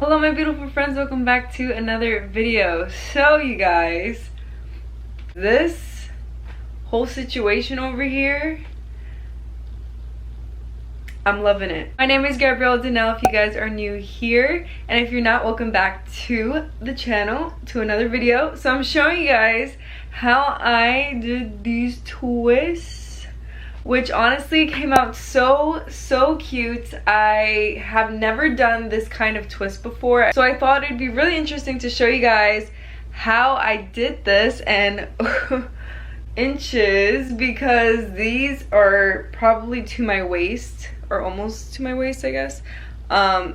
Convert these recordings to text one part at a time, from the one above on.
Hello my beautiful friends, welcome back to another video. So you guys, this whole situation over here, I'm loving it. My name is Gabrielle Danelle if you guys are new here, and if you're not, welcome back to the channel, to another video. So I'm showing you guys how I did these twists, which honestly came out so cute. I have never done this kind of twist before, so I thought it'd be really interesting to show you guys how I did this and inches, because these are probably to my waist, or almost to my waist I guess.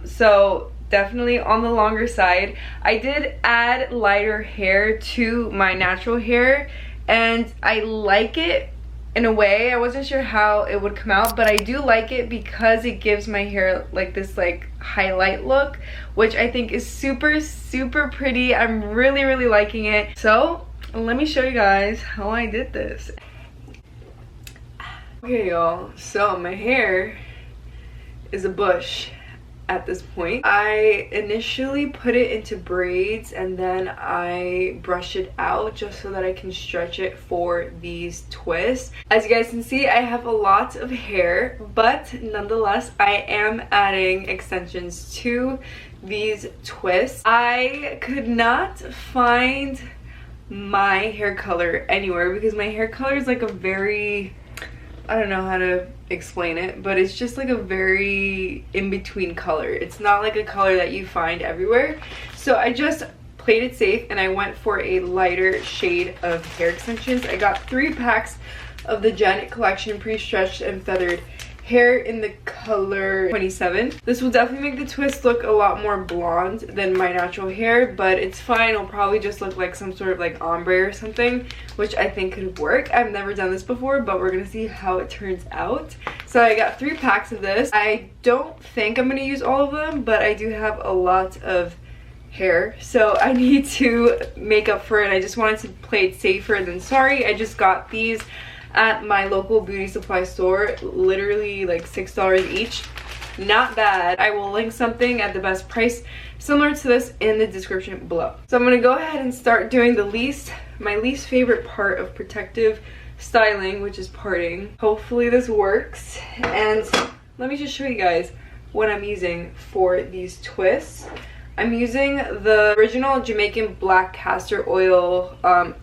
So definitely on the longer side. I did add lighter hair to my natural hair, and I like it in a way. I wasn't sure how it would come out, but I do like it because it gives my hair like this like highlight look, which I think is super pretty. I'm really liking it. So let me show you guys how I did this. Okay y'all, so my hair is a bush at this point. I initially put it into braids and then I brush it out just so that I can stretch it for these twists. As you guys can see, I have a lot of hair, but nonetheless I am adding extensions to these twists. I could not find my hair color anywhere because my hair color is like a very, I don't know how to explain it, but it's just like a very in-between color. It's not like a color that you find everywhere. So I just played it safe and I went for a lighter shade of hair extensions. I got 3 packs of the Janet Collection pre-stretched and feathered hair in the color 27. This will definitely make the twist look a lot more blonde than my natural hair, but it's fine. It'll probably just look like some sort of like ombre or something, which I think could work. I've never done this before, but we're gonna see how it turns out. So I got 3 packs of this. I don't think I'm gonna use all of them, but I do have a lot of hair, so I need to make up for it. I just wanted to play it safer than sorry. I just got these at my local beauty supply store, literally like $6 each. Not bad. I will link something at the best price similar to this in the description below. So I'm gonna go ahead and start doing my least favorite part of protective styling, which is parting. Hopefully this works, and let me just show you guys what I'm using for these twists. I'm using the original Jamaican black castor oil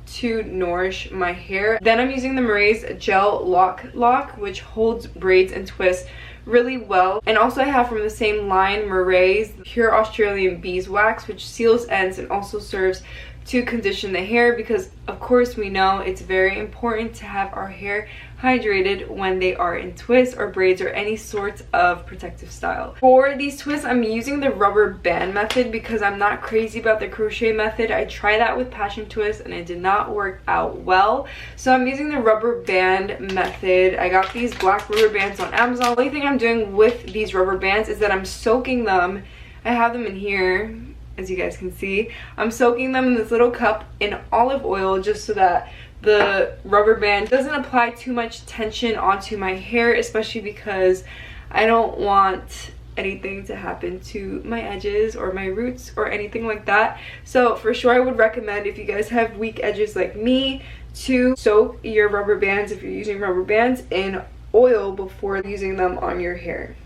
to nourish my hair. Then I'm using the Marae's Gel Lock, which holds braids and twists really well. And also I have from the same line Marae's Pure Australian Beeswax, which seals ends and also serves to condition the hair, because of course we know it's very important to have our hair hydrated when they are in twists or braids or any sorts of protective style. For these twists, I'm using the rubber band method because I'm not crazy about the crochet method. I tried that with passion twists and it did not work out well, so I'm using the rubber band method. I got these black rubber bands on Amazon. The only thing I'm doing with these rubber bands is that I'm soaking them. I have them in here, as you guys can see. I'm soaking them in this little cup in olive oil just so that the rubber band doesn't apply too much tension onto my hair, especially because I don't want anything to happen to my edges or my roots or anything like that. So for sure I would recommend, if you guys have weak edges like me, to soak your rubber bands, if you're using rubber bands, in oil before using them on your hair.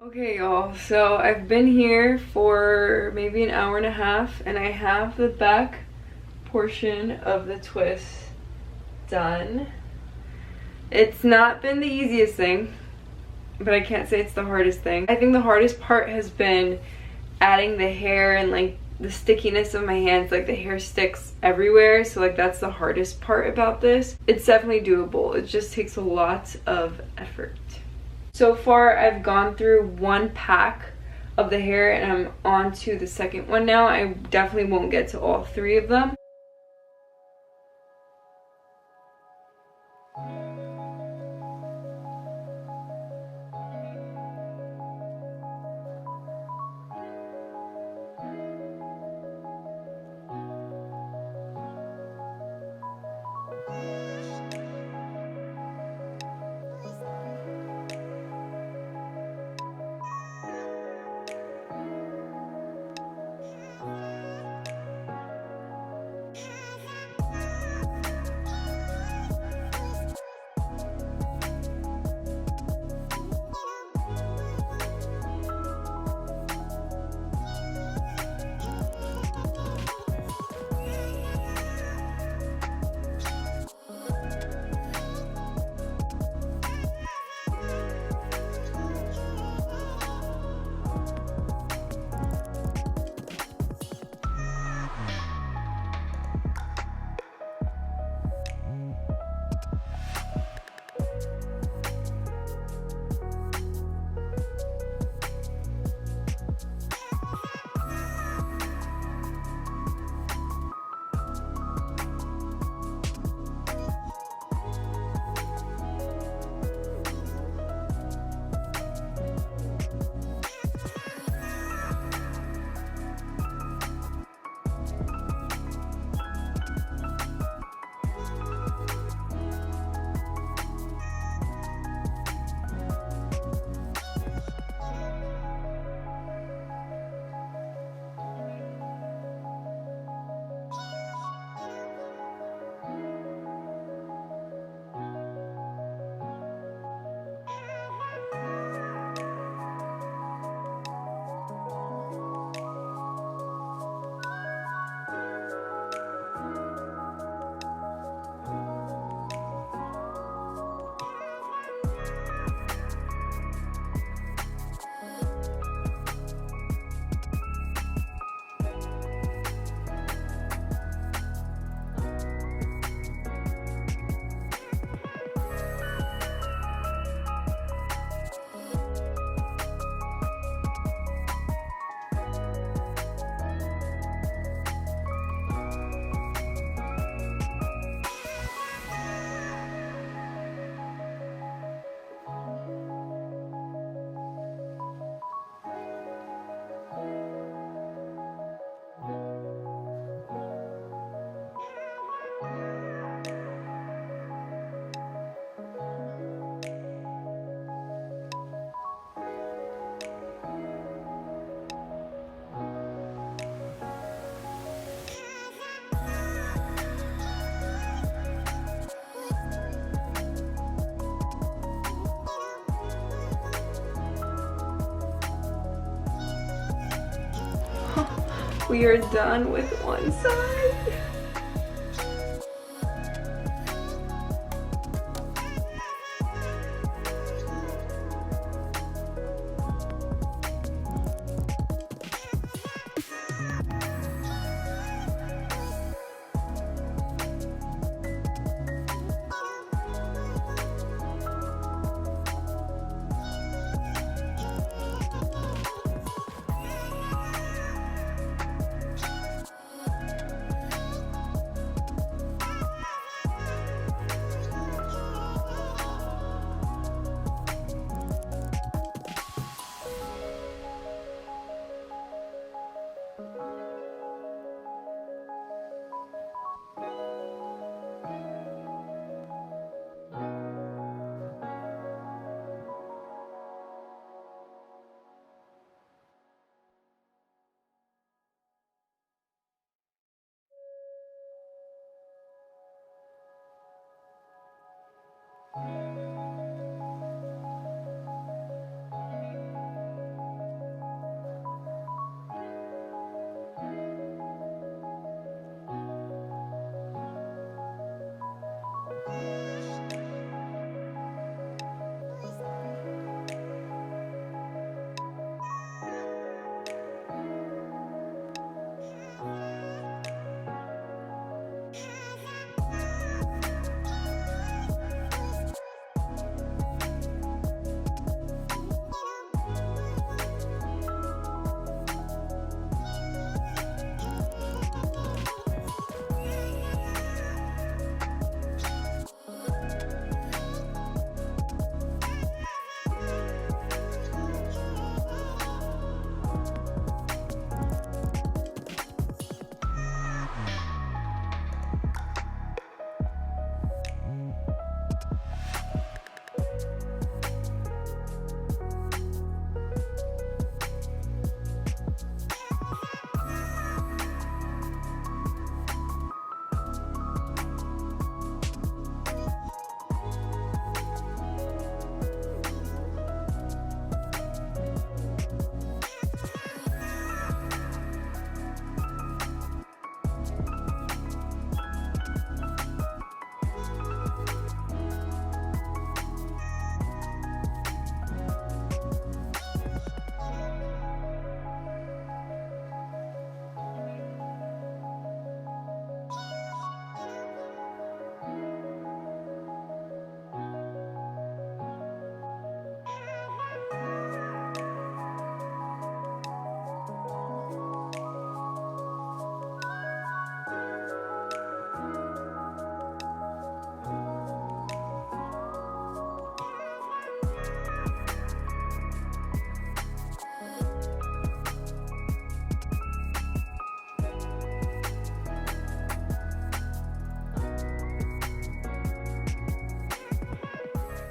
Okay y'all, so I've been here for maybe an hour and a half and I have the back portion of the twist done. It's not been the easiest thing, but I can't say it's the hardest thing. I think the hardest part has been adding the hair and like the stickiness of my hands. Like the hair sticks everywhere, so like that's the hardest part about this. It's definitely doable, it just takes a lot of effort. So far I've gone through 1 pack of the hair and I'm on to the second one now. I definitely won't get to all 3 of them. We are done with one side.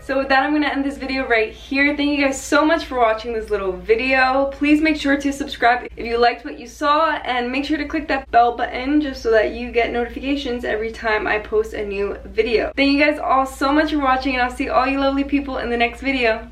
So with that, I'm gonna end this video right here. Thank you guys so much for watching this little video. Please make sure to subscribe if you liked what you saw, and make sure to click that bell button just so that you get notifications every time I post a new video. Thank you guys all so much for watching, and I'll see all you lovely people in the next video.